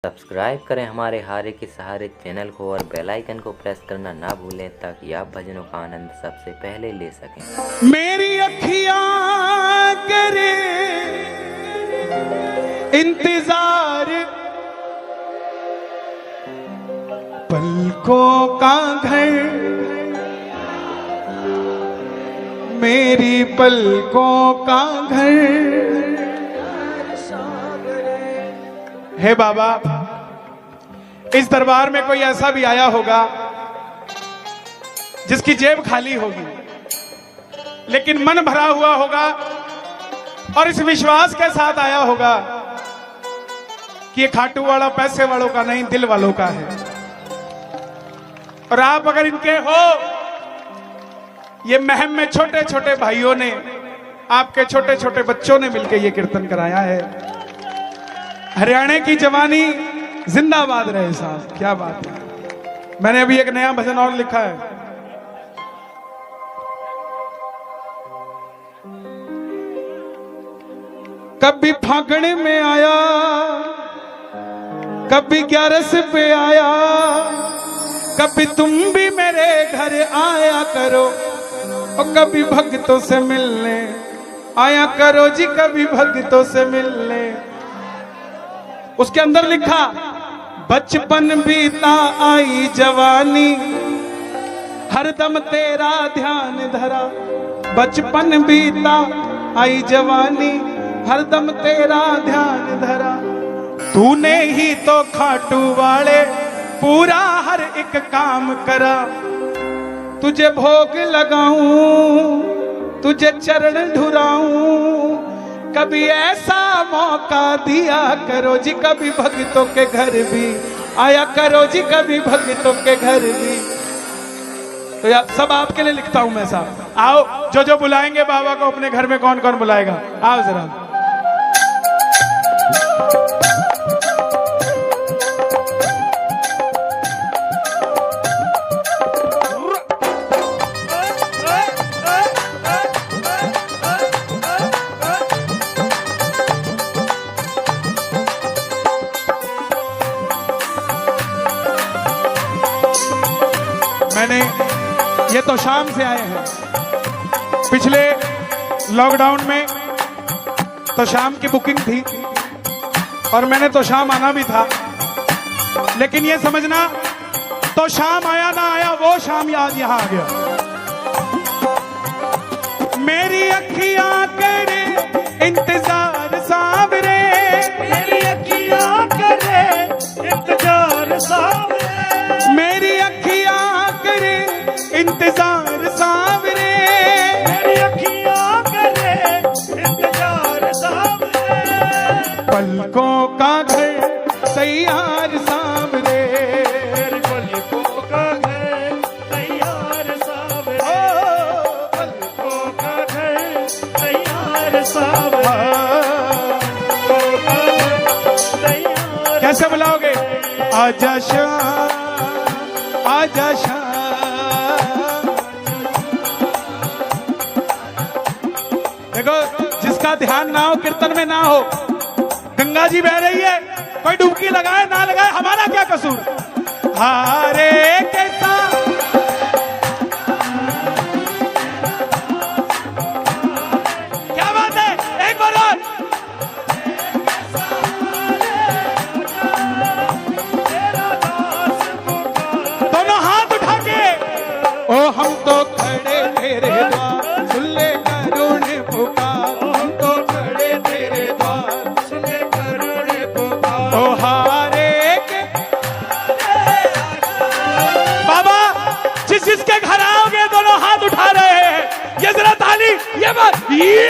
Subscribe करें हमारे हारे के सहारे चैनल को और बेल आइकन को प्रेस करना ना भूलें ताकि आप भजनों का आनंद सबसे पहले ले सकें। मेरी अखियां करे इंतजार, पलकों का घर मेरी पलकों का घर। हे बाबा, इस दरबार में कोई ऐसा भी आया होगा जिसकी जेब खाली होगी लेकिन मन भरा हुआ होगा और इस विश्वास के साथ आया होगा कि ये खाटू वाला पैसे वालों का नहीं, दिल वालों का है। और आप अगर इनके हो, ये महम में छोटे छोटे भाइयों ने, आपके छोटे छोटे बच्चों ने मिलकर ये कीर्तन कराया है। हरियाणा की जवानी जिंदाबाद रहे साहब, क्या बात है। मैंने अभी एक नया भजन और लिखा है। कभी फागण में आया, कभी 11 पे आया, कभी तुम भी मेरे घर आया करो, और कभी भक्तों से मिलने आया करो जी, कभी भक्तों से मिलने। उसके अंदर लिखा, बचपन बीता आई जवानी, हरदम तेरा ध्यान धरा। बचपन बीता आई जवानी, हरदम तेरा ध्यान धरा। तूने ही तो खाटू वाले पूरा हर एक काम करा। तुझे भोग लगाऊं, तुझे चरण धुराऊं, कभी ऐसा मौका दिया करो जी, कभी भक्तों के घर भी आया करो जी, कभी भक्तों के घर भी। तो यार सब आपके लिए लिखता हूं मैं साहब। आओ, जो जो बुलाएंगे बाबा को अपने घर में, कौन कौन बुलाएगा, आओ जरा। मैंने ये तो शाम से आए हैं, पिछले लॉकडाउन में तो शाम की बुकिंग थी और मैंने तो शाम आना भी था, लेकिन ये समझना तो शाम आया ना आया, वो शाम आज यहां आ गया। मेरी अखियां करे इंतजार सावरे, मेरी अखियां करे इंतजार सावरे, मेरी अखियां करे इंतजार सावरे, मेरी अखियां करे इंतजार सावरे। पलकों का घर तैयार सावरे, मेरी पलकों का घर तैयार सावरे, पलकों का घर तैयार सावरे। कैसे बुलाओगे? आजा शाह, आजा शाह। देखो, जिसका ध्यान ना हो, कीर्तन में ना हो, गंगा जी बह रही है, कोई डुबकी लगाए ना लगाए, हमारा क्या कसूर। हारे कैसा क्या बात है, एक बार और। दोनों हाथ उठा के, ओ हम तो खड़े तेरे द्वार, सुन ले करुण पुकार। हम तो खड़े तेरे द्वार, सुन ले करुण पुकार। ओ हारे के बाबा, जिस जिसके घर आओगे दोनों हाथ उठा रहे हैं, ये जरा ताली, ये बात, ये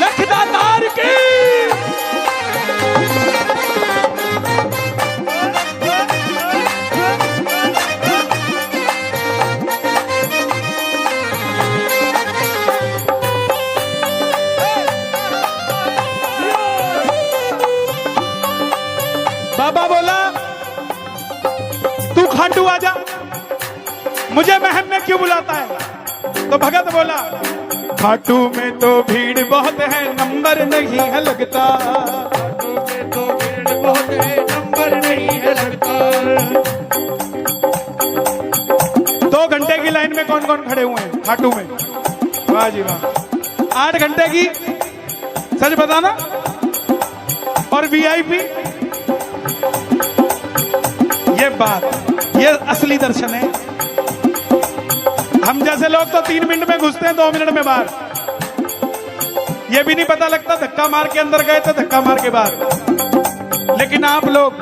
लखदातार की। बाबा बोला, तू खाटू आजा, मुझे महम में क्यों बुलाता है? तो भगत बोला, खाटू में तो भीड़ बहुत है, नंबर नंबर नहीं है लगता। खाटू में तो भीड़ बहुत है, नंबर नहीं है लगता। 2 घंटे की लाइन में कौन कौन खड़े हुए हैं खाटू में? वाह जी वाह। 8 घंटे की, सच बताना। और वीआईपी, ये बात, ये असली दर्शन है। हम जैसे लोग तो 3 मिनट में घुसते हैं, 2 मिनट में बाहर। ये भी नहीं पता लगता धक्का मार के अंदर गए तो धक्का मार के बाहर। लेकिन आप लोग,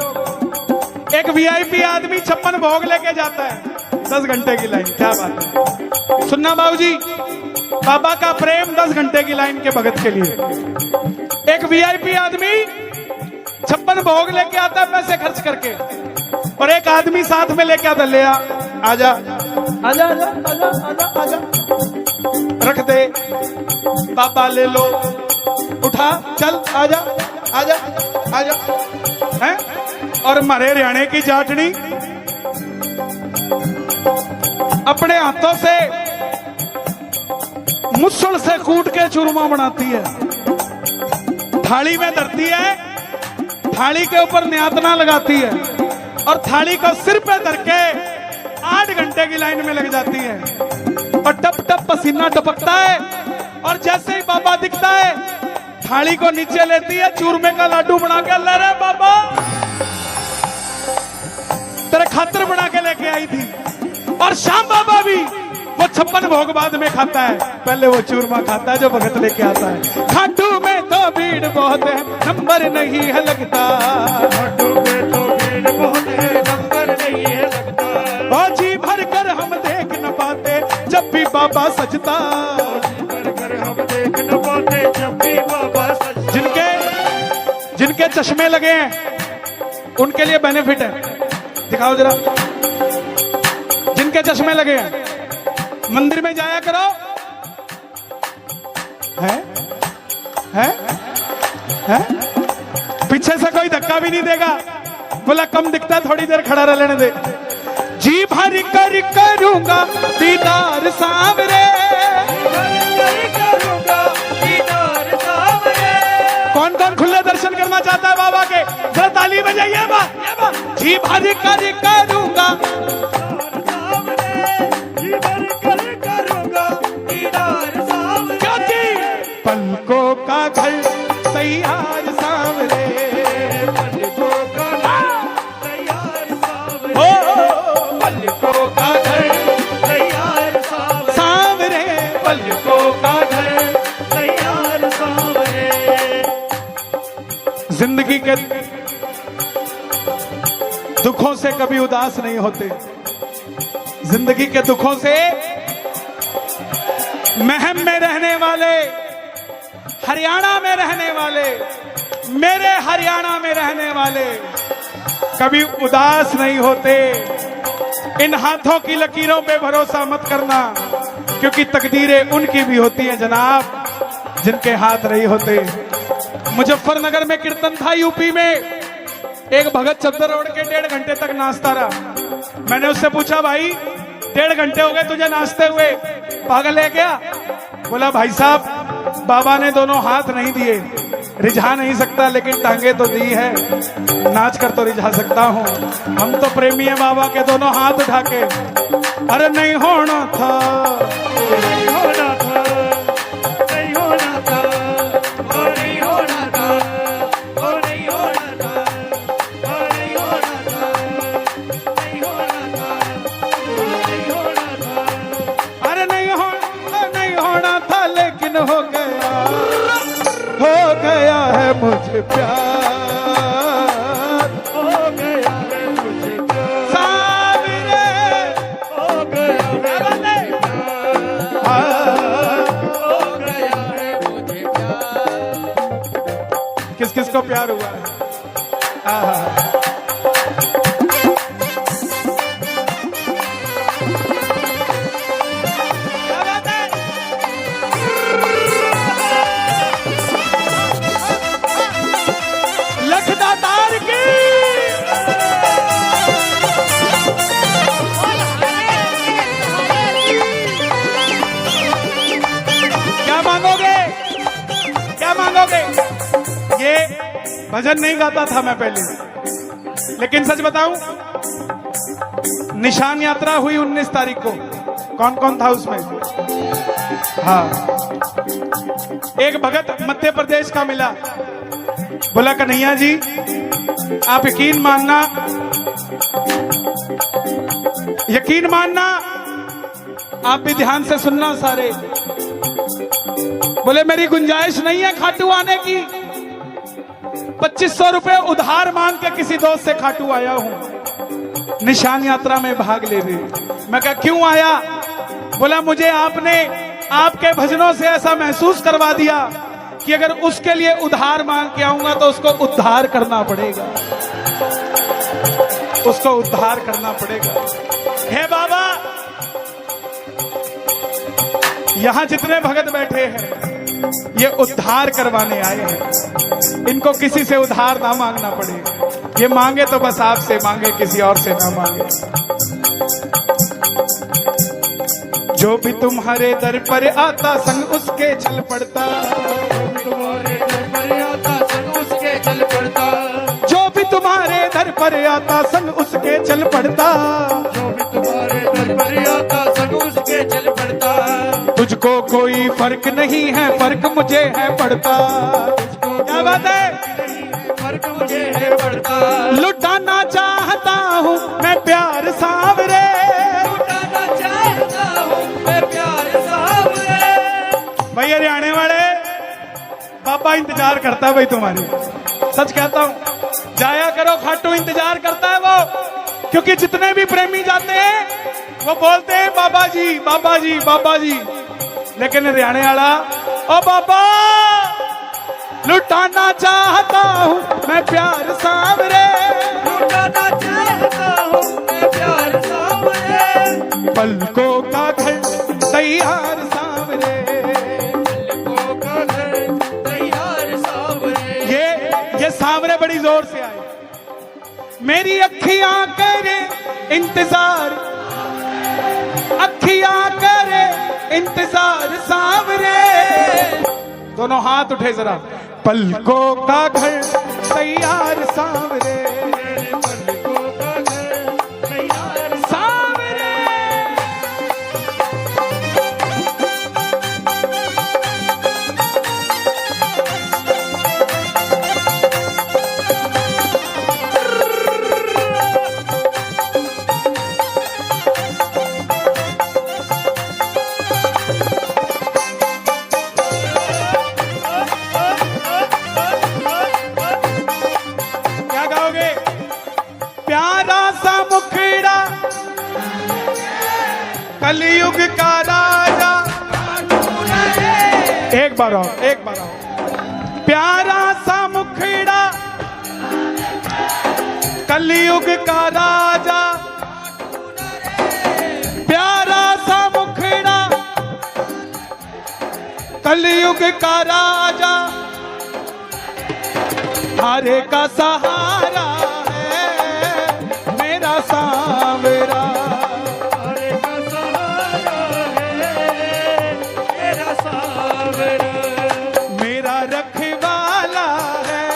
एक वीआईपी आदमी 56 भोग लेके जाता है 10 घंटे की लाइन। क्या बात है। सुनना बाबूजी, बाबा का प्रेम 10 घंटे की लाइन के भगत के लिए। एक वीआईपी आदमी 56 भोग लेके आता है पैसे खर्च करके, और एक आदमी साथ में लेके आता, ले आजा आजा आजा आजा आजा आजा, रख दे बाबा, ले लो, उठा, चल, आजा आजा आजा, हैं? और हमारे हरियाणे की जाटनी अपने हाथों से मुसल से कूट के चूरमा बनाती है, थाली में धरती है, थाली के ऊपर न्यातना लगाती है, और थाली को सिर पे धर के 8 घंटे की लाइन में लग जाती है। और टप टप पसीना टपकता है, और जैसे ही बाबा दिखता है, थाली को नीचे लेती है, चूरमे का लाडू बना के, ले रे बाबा, तेरे खातिर बना के लेके आई थी। और श्याम बाबा भी वो 56 भोग बाद में खाता है, पहले वो चूरमा खाता है जो भगत लेके आता है। खाटू में तो भीड़ बहुत है, नंबर नहीं है लगता। खाटू में तो भीड़ बहुत है, नंबर नहीं है लगता। और जी भर कर हम देख न पाते जब भी बाबा सजता। कर हम देख न पाते जब भी बाबा सजता। जिनके चश्मे लगे हैं उनके लिए बेनिफिट है, दिखाओ जरा। जिनके चश्मे लगे हैं मंदिर में जाया करो। है? पीछे से कोई धक्का भी नहीं देगा, बोला कम दिखता है, थोड़ी देर खड़ा रह लेने दे। जी भर कर करूंगा दीदार सांवरे, करूंगा दीदार सांवरे। कौन कौन खुले दर्शन करना चाहता है बाबा के? जरा ताली बजाइए बा। जी भर कर करूंगा, पलकों का घर तैयार सांवरे, पलकों का तैयार सांवरे। पलकों का घर तैयार सांवरे। सांवरे, पलकों का घर। तैयार सांवरे। जिंदगी के दुखों से कभी उदास नहीं होते, जिंदगी के दुखों से महम में रहने वाले, हरियाणा में रहने वाले, मेरे हरियाणा में रहने वाले कभी उदास नहीं होते। इन हाथों की लकीरों पे भरोसा मत करना, क्योंकि तकदीरें उनकी भी होती हैं जनाब, जिनके हाथ नहीं होते। मुजफ्फरनगर में कीर्तन था यूपी में, एक भगत चद्दर ओढ़ के 1.5 घंटे तक नाचता रहा। मैंने उससे पूछा, भाई 1.5 घंटे हो गए तुझे नाचते हुए, पागल है क्या? बोला भाई साहब, बाबा ने दोनों हाथ नहीं दिए, रिझा नहीं सकता, लेकिन टांगे तो दी है, नाच कर तो रिझा सकता हूँ। हम तो प्रेमी है बाबा के, दोनों हाथ उठा के। अरे नहीं होना था, नहीं होना था, नहीं होना था, वो नहीं होना था, वो नहीं होना था, वो नहीं होना था, नहीं होना था, वो नहीं होना था। अरे नहीं होना था, लेकिन हो गया है मुझे प्यार, हो गया है मुझे प्यार, सांवरे, हो गया है मुझे प्यार, हो गया है मुझे प्यार। किस किस को प्यार हुआ है? आहा। लखदातार की क्या मांगोगे? क्या मांगोगे? भजन नहीं गाता था मैं पहले, लेकिन सच बताऊं, निशान यात्रा हुई 19 तारीख को। कौन कौन था उसमें? हाँ, एक भगत मध्य प्रदेश का मिला, बोला कन्हैया जी आप यकीन मानना, आप भी ध्यान से सुनना सारे। बोले मेरी गुंजाइश नहीं है खाटू आने की, 2500 रुपए उधार मांग के किसी दोस्त से खाटू आया हूं निशान यात्रा में भाग लेने। मैं कहा क्यों आया? बोला मुझे आपने आपके भजनों से ऐसा महसूस करवा दिया कि अगर उसके लिए उधार मांग के आऊंगा तो उसको उद्धार करना पड़ेगा, उसको उद्धार करना पड़ेगा। हे बाबा, यहां जितने भगत बैठे हैं ये उद्धार करवाने आए हैं, इनको किसी से उधार ना मांगना पड़े। ये मांगे तो बस आपसे मांगे, किसी और से ना मांगे। जो भी तुम्हारे दर पर आता संग उसके चल पड़ता, तुम्हारे दर पर आता संग उसके चल पड़ता, जो भी तुम्हारे दर पर आता संग उसके चल पड़ता, जो भी तुम्हारे दर पर आता संग उसके चल पड़ता। तुझको कोई फर्क नहीं है, फर्क मुझे है पड़ता। क्या बात है? फर्क मुझे है पड़ता। लुटाना चाहता हूँ मैं प्यार सावरे, लुटाना चाहता हूँ मैं प्यार सावरे। भाई हरियाणे वाले बाबा इंतजार करता है भाई तुम्हारी, सच कहता हूँ। जाया करो खाटू, इंतजार करता है वो, क्योंकि जितने भी प्रेमी जाते हैं वो बोलते हैं बाबा जी बाबा जी बाबा जी, लेकिन हरियाणे वाला ओ बाबा लुटाना चाहता हूँ मैं प्यार सावरे, लुटाना चाहता हूँ मैं प्यार सावरे। पलकों का घर तैयार सावरे, पलकों का घर तैयार सावरे। ये सावरे बड़ी जोर से आए। मेरी अखियां करे इंतजार, अखियां करे इंतजार सावरे। दोनों हाथ उठे जरा। पलकों का घर तैयार सावरे, पलकों का घर तैयार सावरे। क्या गाओगे? प्यारा सा मुखड़ा कलयुग का राजा। एक बार आओ, एक बार आओ। प्यारा सा मुखड़ा कलयुग का राजा, प्यारा सा मुखड़ा कलयुग का राजा, हारे का सहारा है मेरा सांवरा, हरे का सहारा है मेरा सांवरा, मेरा रखवाला है।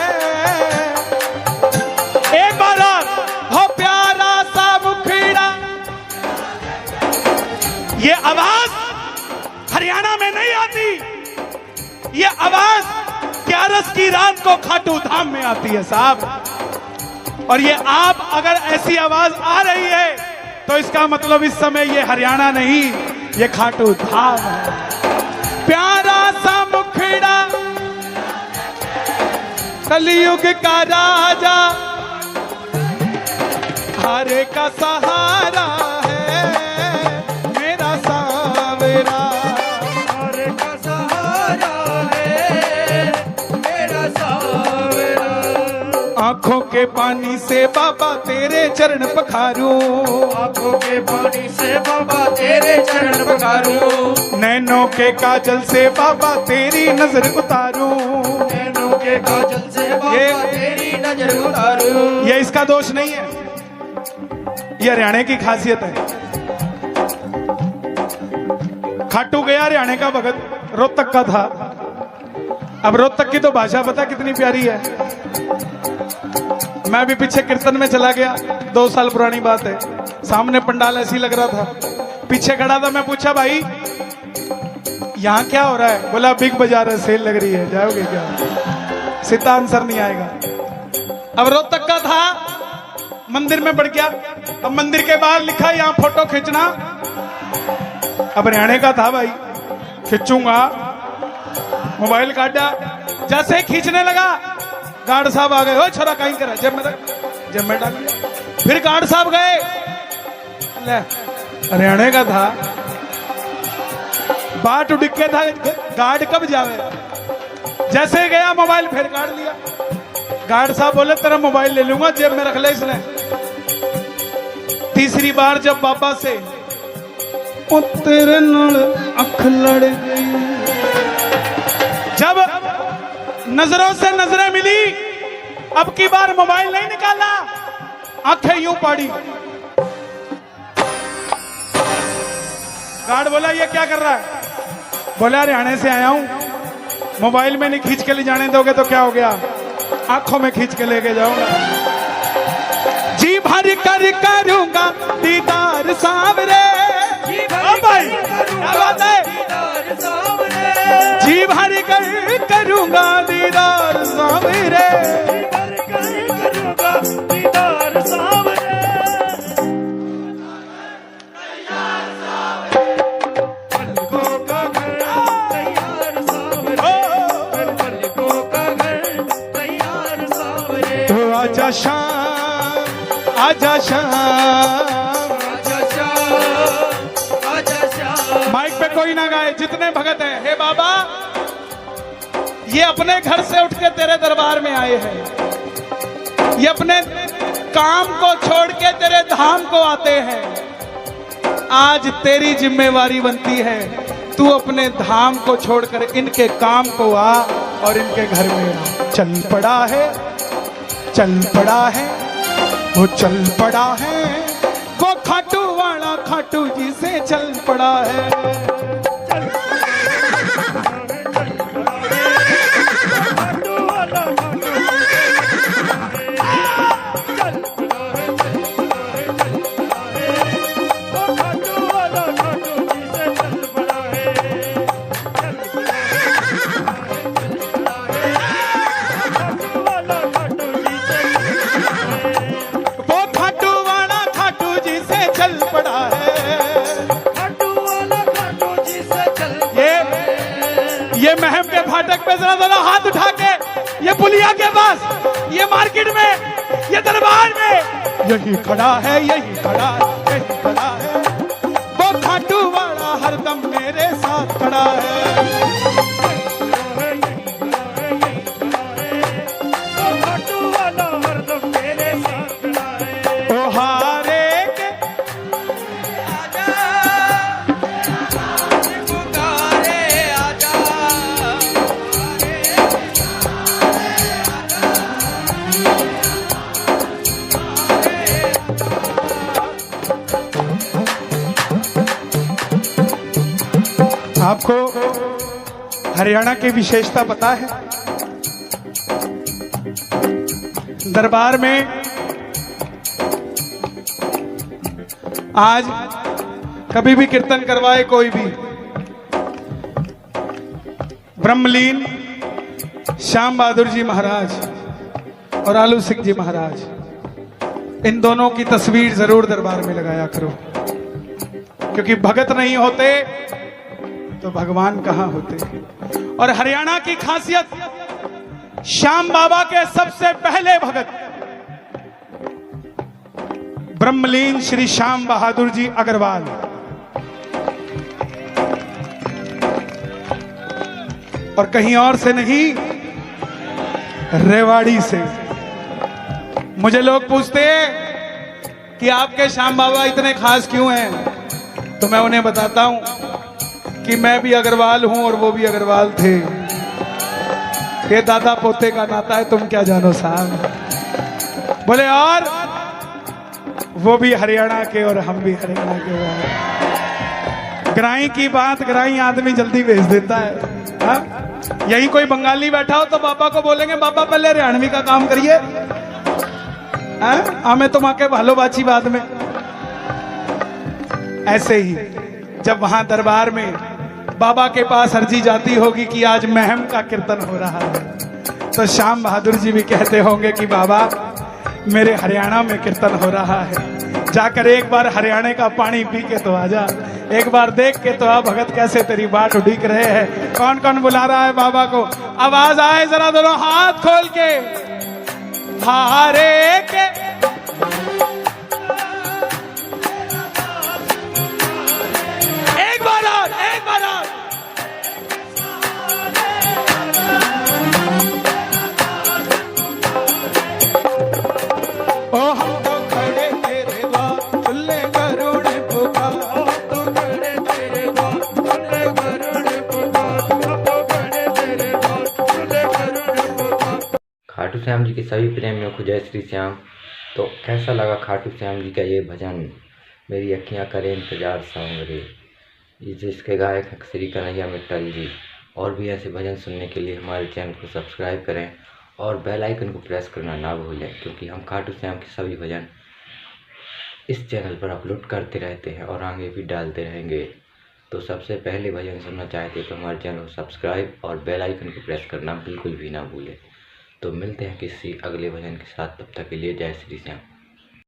एक बार और, हो प्यारा सा मुखड़ा। ये आवाज हरियाणा में नहीं आती, ये आवाज 11 की रात को खाटू धाम में आती है साहब। और ये आप अगर ऐसी आवाज आ रही है तो इसका मतलब इस समय ये हरियाणा नहीं, ये खाटू धाम है। प्यारा सा मुखड़ा कलयुग का राजा, हारे का सहारा है मेरा सांवरा, हरे का सहारा है मेरा सांवरा। आंखों के पानी से बाबा तेरे चरण पखारूं, आंखों के पानी से बाबा तेरे चरण पखारूं, नैनों के काजल से बाबा तेरी नजर उतारूं। नैनों के काजल से बाबा तेरी नजर उतारूं। ये इसका दोष नहीं है, ये हरियाणा की खासियत है। खाटू गया हरियाणा का भगत, रोहतक का था, अब रोहतक की तो भाषा पता कितनी प्यारी है। मैं भी पीछे कीर्तन में चला गया, 2 साल पुरानी बात है। सामने पंडाल ऐसी लग रहा था, पीछे खड़ा था। मैं पूछा भाई यहाँ क्या हो रहा है? बोला बिग बाजार है, सेल लग रही है, जाओगे क्या? सीधा आंसर नहीं आएगा। अब रोहतक का था, मंदिर में बढ़ गया। अब मंदिर के बाहर लिखा यहाँ फोटो खींचना। अब हरियाणा का था भाई, खींचूंगा, मोबाइल काटा, जैसे खींचने लगा गार्ड साहब आ गए। ओ छोरा कहीं करा, जेब में डाल दिया। फिर गार्ड साहब गए, हरियाणा का था, बाट उड़ के था, गार्ड कब जावे। जैसे गया मोबाइल फिर काट लिया। गार्ड साहब बोले तेरा मोबाइल ले लूंगा, जेब में रख ले इसने। तीसरी बार जब बाबा से ओ तेरे नाल अख लड़ गई, जब नजरों से नजरें मिली, अब की बार मोबाइल नहीं निकाला, आंखें यूं पाड़ी। गार्ड बोला ये क्या कर रहा है? बोला हरियाणा से आया हूं, मोबाइल में नहीं खींच के ले जाने दोगे तो क्या हो गया? आंखों में खींच के लेके जाऊंगा। जी भर कर करूंगा दीदार सावरे। भाई क्या बात है? जी भर कर करूंगा दीदार सावरे। आजा शाम, आजा शाम, माइक पे कोई ना गाए, जितने भगत हैं। हे बाबा, ये अपने घर से उठ के तेरे दरबार में आए हैं, ये अपने काम को छोड़ के तेरे धाम को आते हैं। आज तेरी जिम्मेवारी बनती है, तू अपने धाम को छोड़कर इनके काम को आ और इनके घर में आ। चल पड़ा है, चल पड़ा है, वो चल पड़ा है, वो खाटू वाला खाटू जी से चल पड़ा है। ये महम के फाटक पे जरा जरा हाथ उठा के, ये पुलिया के पास, ये मार्केट में, ये दरबार में, यही खड़ा है, यही खड़ा है, यही खड़ा है, वो खाटू वाला हरदम मेरे साथ खड़ा है। आपको हरियाणा की विशेषता पता है? दरबार में आज कभी भी कीर्तन करवाए कोई भी, ब्रह्मलीन श्याम बहादुर जी महाराज और आलू सिंह जी महाराज, इन दोनों की तस्वीर जरूर दरबार में लगाया करो, क्योंकि भगत नहीं होते तो भगवान कहां होते। और हरियाणा की खासियत, श्याम बाबा के सबसे पहले भगत ब्रह्मलीन श्री श्याम बहादुर जी अग्रवाल, और कहीं और से नहीं, रेवाड़ी से। मुझे लोग पूछते हैं कि आपके श्याम बाबा इतने खास क्यों हैं, तो मैं उन्हें बताता हूं कि मैं भी अग्रवाल हूं और वो भी अग्रवाल थे। ये दादा पोते का नाता है, तुम क्या जानो साहब। बोले और वो भी हरियाणा के और हम भी हरियाणा के। ग्राई की बात, ग्राई आदमी जल्दी भेज देता है, हा? यही कोई बंगाली बैठा हो तो बाबा को बोलेंगे बाबा पहले हरियाणवी का काम करिए, हमें तुम आके भालो बाची बाद में। ऐसे ही जब वहां दरबार में बाबा के पास अर्जी जाती होगी कि आज महम का कीर्तन हो रहा है, तो श्याम बहादुर जी भी कहते होंगे कि बाबा मेरे हरियाणा में कीर्तन हो रहा है, जाकर एक बार हरियाणा का पानी पी के तो आजा, एक बार देख के तो आ भगत कैसे तेरी बाट उड़ीक रहे हैं। कौन कौन बुला रहा है बाबा को? आवाज आए जरा, दोनों हाथ खोल के। हारे के एक बार और, एक बार और। ओ हम तो खड़े तेरे द्वार, खुले करुण पुकार, तो खड़े तेरे द्वार, खुले करुण पुकार, तो खड़े तेरे द्वार, खुले करुण पुकार। खाटू श्याम जी के सभी प्रेमियों को जय श्री श्याम। तो कैसा लगा खाटू श्याम जी का ये भजन, मेरी अखियाँ करें इंतजार सांवरे, ये जिसके गायक हैं श्री कन्हैया मित्तल जी। और भी ऐसे भजन सुनने के लिए हमारे चैनल को सब्सक्राइब करें और बेल आइकन को प्रेस करना ना भूलें, क्योंकि हम खाटू श्याम के सभी भजन इस चैनल पर अपलोड करते रहते हैं और आगे भी डालते रहेंगे। तो सबसे पहले भजन सुनना चाहते तो हमारे चैनल को सब्सक्राइब और बेल आइकन को प्रेस करना बिल्कुल भी ना भूलें। तो मिलते हैं किसी अगले भजन के साथ, तब तक के लिए जय श्री श्याम।